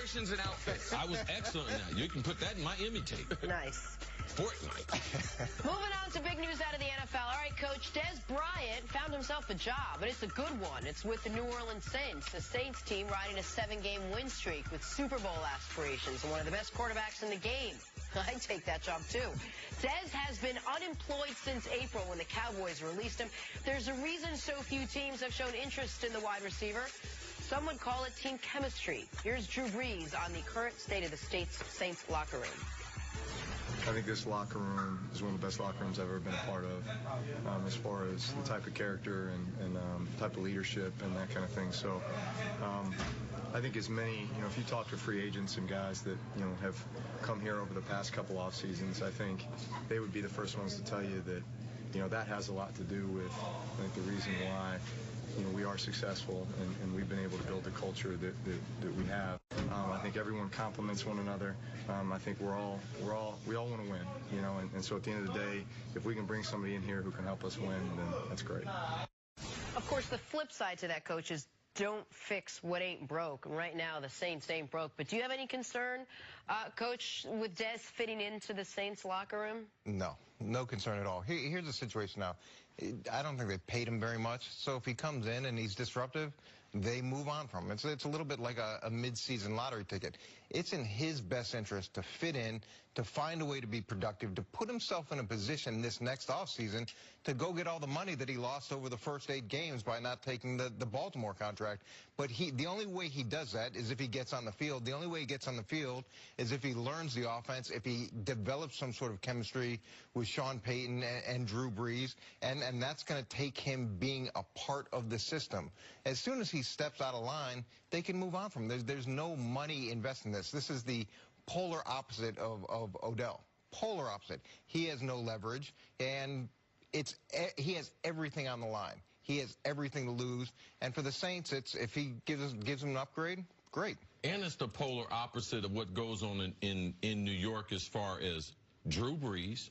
celebrations and outfits. I was excellent in that. You can put that in my Emmy tape. Nice. Fortnite. Moving on to big news out of the NFL. All right, Coach, Dez Bryant found himself a job, and it's a good one. It's with the New Orleans Saints, the Saints team riding a 7-game win streak with Super Bowl aspirations and one of the best quarterbacks in the game. I'd take that job, too. Dez has been unemployed since April when the Cowboys released him. There's a reason so few teams have shown interest in the wide receiver. Some would call it team chemistry. Here's Drew Brees on the current state of the Saints locker room. I think this locker room is one of the best locker rooms I've ever been a part of, as far as the type of character and type of leadership and that kind of thing. So I think as many, if you talk to free agents and guys that, have come here over the past couple off seasons, I think they would be the first ones to tell you that, that has a lot to do with, I think, the reason why we are successful and we've been able to build the culture that we have. I think everyone complements one another. I think we all want to win, and so at the end of the day, if we can bring somebody in here who can help us win, then that's great. Of course, the flip side to that, Coach, is don't fix what ain't broke. And right now, the Saints ain't broke. But do you have any concern, Coach, with Dez fitting into the Saints locker room? No concern at all. Here's the situation now. I don't think they paid him very much. So if he comes in and he's disruptive, they move on from him. It's a little bit like a mid-season lottery ticket. It's in his best interest to fit in, to find a way to be productive, to put himself in a position this next offseason to go get all the money that he lost over the first 8 games by not taking the Baltimore contract. But the only way he does that is if he gets on the field. The only way he gets on the field is if he learns the offense, if he develops some sort of chemistry with Sean Payton and Drew Brees, and that's going to take him being a part of the system. As soon as he steps out of line, they can move on from him. There's no money invested in this. This is the polar opposite of Odell. Polar opposite. He has no leverage, and he has everything on the line. He has everything to lose. And for the Saints, if he gives them an upgrade, great. And it's the polar opposite of what goes on in New York as far as Drew Brees,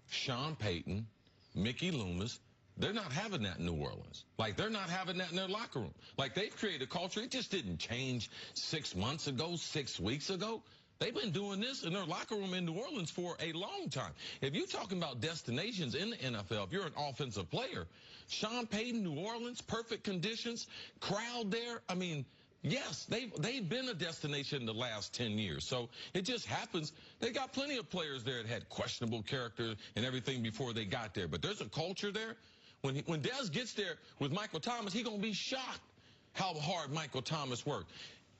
Sean Payton, Mickey Loomis. They're not having that in New Orleans. Like, they're not having that in their locker room. Like, they've created a culture. It just didn't change 6 months ago, 6 weeks ago. They've been doing this in their locker room in New Orleans for a long time. If you're talking about destinations in the NFL, if you're an offensive player, Sean Payton, New Orleans, perfect conditions, crowd there. I mean, yes, they've been a destination in the last 10 years. So it just happens. They got plenty of players there that had questionable character and everything before they got there. But there's a culture there. When Dez gets there with Michael Thomas, he's going to be shocked how hard Michael Thomas worked.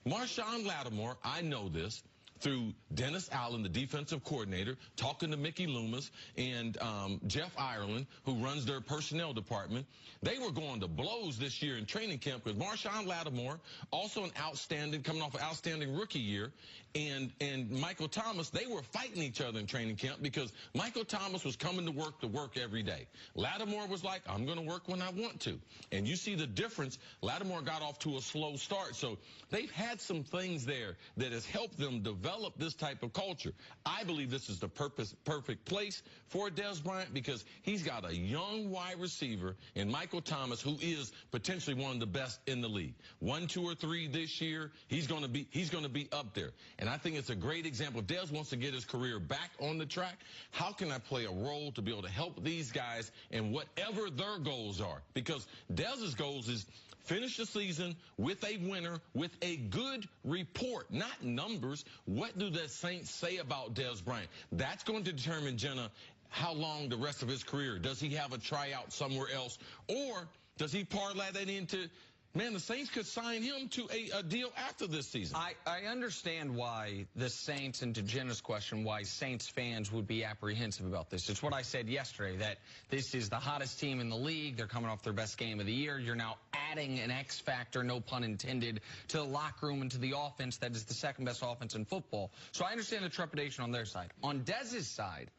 Marshawn Lattimore, I know this, through Dennis Allen, the defensive coordinator, talking to Mickey Loomis and Jeff Ireland, who runs their personnel department. They were going to blows this year in training camp with Marshawn Lattimore, also coming off an outstanding rookie year, and Michael Thomas. They were fighting each other in training camp because Michael Thomas was coming to work every day. Lattimore was like, I'm going to work when I want to. And you see the difference. Lattimore got off to a slow start. So they've had some things there that has helped them develop this type of culture. I believe this is the perfect place for Dez Bryant because he's got a young wide receiver in Michael Thomas, who is potentially one of the best in the league. 1, 2, or 3 this year. He's going to be up there. And I think it's a great example. If Dez wants to get his career back on the track, how can I play a role to be able to help these guys in whatever their goals are? Because Dez's goals is finish the season with a winner, with a good report, not numbers. What do the Saints say about Dez Bryant? That's going to determine, Jenna, how long the rest of his career. Does he have a tryout somewhere else? Or does he parlay that into, man, the Saints could sign him to a deal after this season? I understand why the Saints, and to Jenna's question, why Saints fans would be apprehensive about this. It's what I said yesterday, that this is the hottest team in the league. They're coming off their best game of the year. You're now adding an X factor, no pun intended, to the locker room and to the offense that is the second best offense in football. So I understand the trepidation on their side. On Dez's side,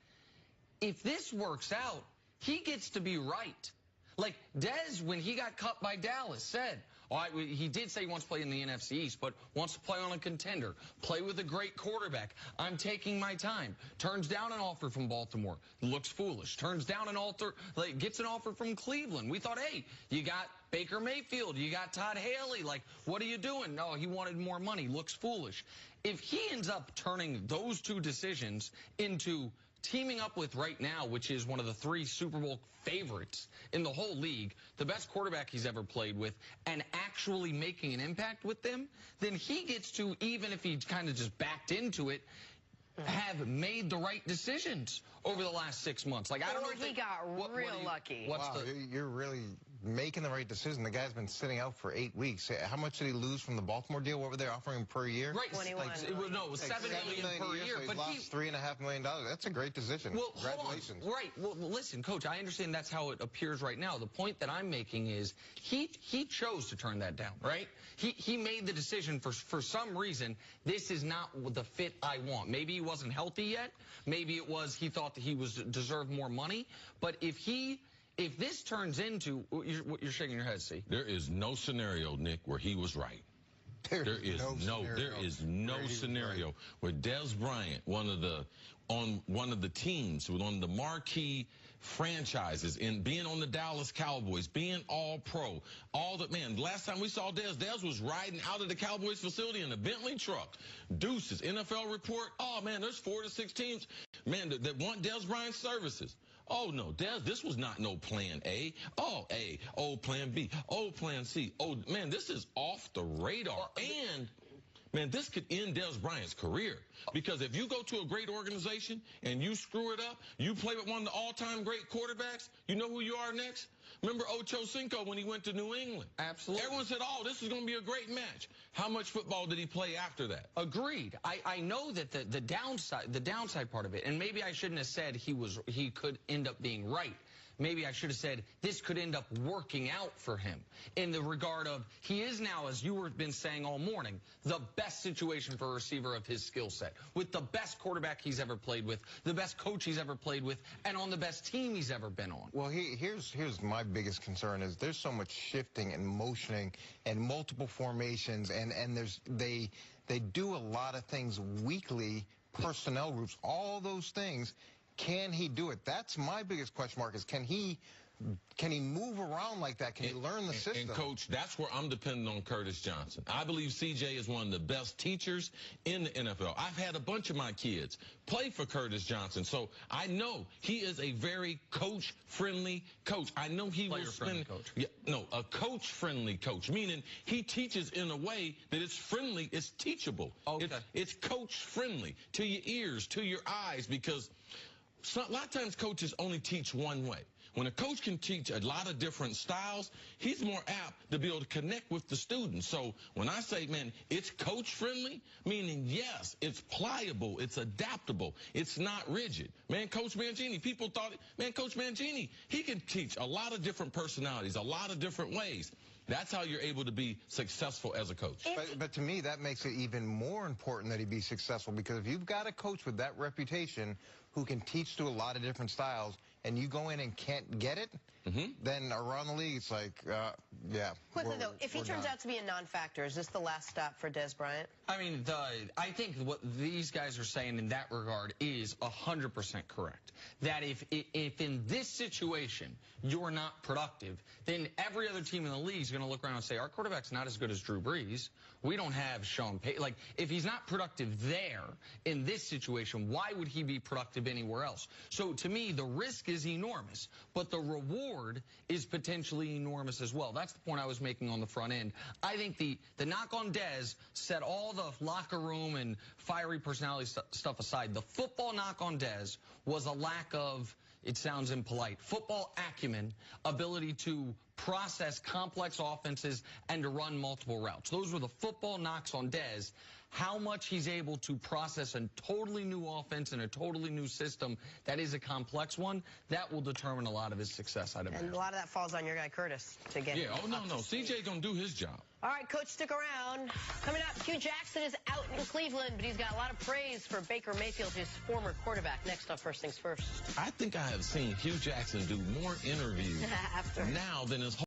if this works out, he gets to be right. Like, Dez, when he got cut by Dallas, said, he did say he wants to play in the NFC East, but wants to play on a contender, play with a great quarterback. I'm taking my time. Turns down an offer from Baltimore. Looks foolish. Turns down an offer, gets an offer from Cleveland. We thought, hey, you got Baker Mayfield, you got Todd Haley. Like, what are you doing? No, he wanted more money. Looks foolish. If he ends up turning those two decisions into teaming up with right now, which is one of the 3 Super Bowl favorites in the whole league, the best quarterback he's ever played with, and actually making an impact with them, then he gets to, even if he kind of just backed into it, have made the right decisions over the last 6 months. Like, I don't know if he got real lucky. Wow, you're really making the right decision. The guy's been sitting out for 8 weeks. How much did he lose from the Baltimore deal? What were they offering him per year? Right, 21. it was $7 million per year. So but lost $3.5 million. That's a great decision. Well, congratulations. Hold on. Right. Well, listen, Coach, I understand that's how it appears right now. The point that I'm making is he chose to turn that down, right? He made the decision for some reason, this is not the fit I want. Maybe he wasn't healthy yet. Maybe it was he thought that he deserved more money. But if this turns into, you're shaking your head, see? There is no scenario, Nick, where he was right. There is no scenario where Dez Bryant, on one of the teams, with one of the marquee franchises, in being on the Dallas Cowboys, being all pro, last time we saw Dez was riding out of the Cowboys facility in a Bentley truck. Deuces, NFL report, oh man, there's 4 to 6 teams, man, that want Dez Bryant's services. Oh no, Dez, this was not no plan A. Oh, A. Oh, plan B. Oh, plan C. Oh, man, this is off the radar. And, man, this could end Dez Bryant's career. Because if you go to a great organization and you screw it up, you play with one of the all-time great quarterbacks, you know who you are next? Remember Ocho Cinco when he went to New England? Absolutely. Everyone said, oh, this is going to be a great match. How much football did he play after that? Agreed. I know that the downside part of it, and maybe I shouldn't have said he could end up being right. Maybe I should have said this could end up working out for him in the regard of he is now, as you have been saying all morning, the best situation for a receiver of his skill set, with the best quarterback he's ever played with, the best coach he's ever played with, and on the best team he's ever been on. Well, here's my biggest concern is there's so much shifting and motioning and multiple formations, and they do a lot of things weekly, personnel groups, all those things. Can he do it? That's my biggest question mark is can he move around like that? Can he learn the system? And, Coach, that's where I'm depending on Curtis Johnson. I believe CJ is one of the best teachers in the NFL. I've had a bunch of my kids play for Curtis Johnson, so I know he is a very coach-friendly coach. I know he will spend... coach. Yeah, no, a coach-friendly coach, meaning he teaches in a way that it's friendly, it's teachable. Okay. It's coach-friendly to your ears, to your eyes, because... So, a lot of times coaches only teach one way. When a coach can teach a lot of different styles, he's more apt to be able to connect with the students. So when I say, man, it's coach-friendly, meaning, yes, it's pliable, it's adaptable, it's not rigid. Man, Coach Mangini, people thought, man, Coach Mangini, he can teach a lot of different personalities, a lot of different ways. That's how you're able to be successful as a coach. But to me, that makes it even more important that he be successful, because if you've got a coach with that reputation who can teach to a lot of different styles, and you go in and can't get it, then around the league, it's like, yeah. Quickly, though, if he turns out to be a non-factor, is this the last stop for Dez Bryant? I mean, I think what these guys are saying in that regard is 100% correct. That if in this situation you're not productive, then every other team in the league is going to look around and say, our quarterback's not as good as Drew Brees. We don't have Sean Payton. Like, if he's not productive there in this situation, why would he be productive anywhere else? So to me, the risk is enormous, but the reward is potentially enormous as well. That's the point I was making on the front end. I think the knock on Dez set all the locker room and fiery personality stuff aside. The football knock on Dez was a lack of, it sounds impolite, football acumen, ability to process complex offenses and to run multiple routes. Those were the football knocks on Dez. How much he's able to process a totally new offense and a totally new system that is a complex one, that will determine a lot of his success, I'd imagine. And a lot of that falls on your guy Curtis to get him. Yeah, oh, no. CJ going to do his job. All right, Coach, stick around. Coming up, Hugh Jackson is out in Cleveland, but he's got a lot of praise for Baker Mayfield, his former quarterback. Next up, First Things First. I think I have seen Hugh Jackson do more interviews now than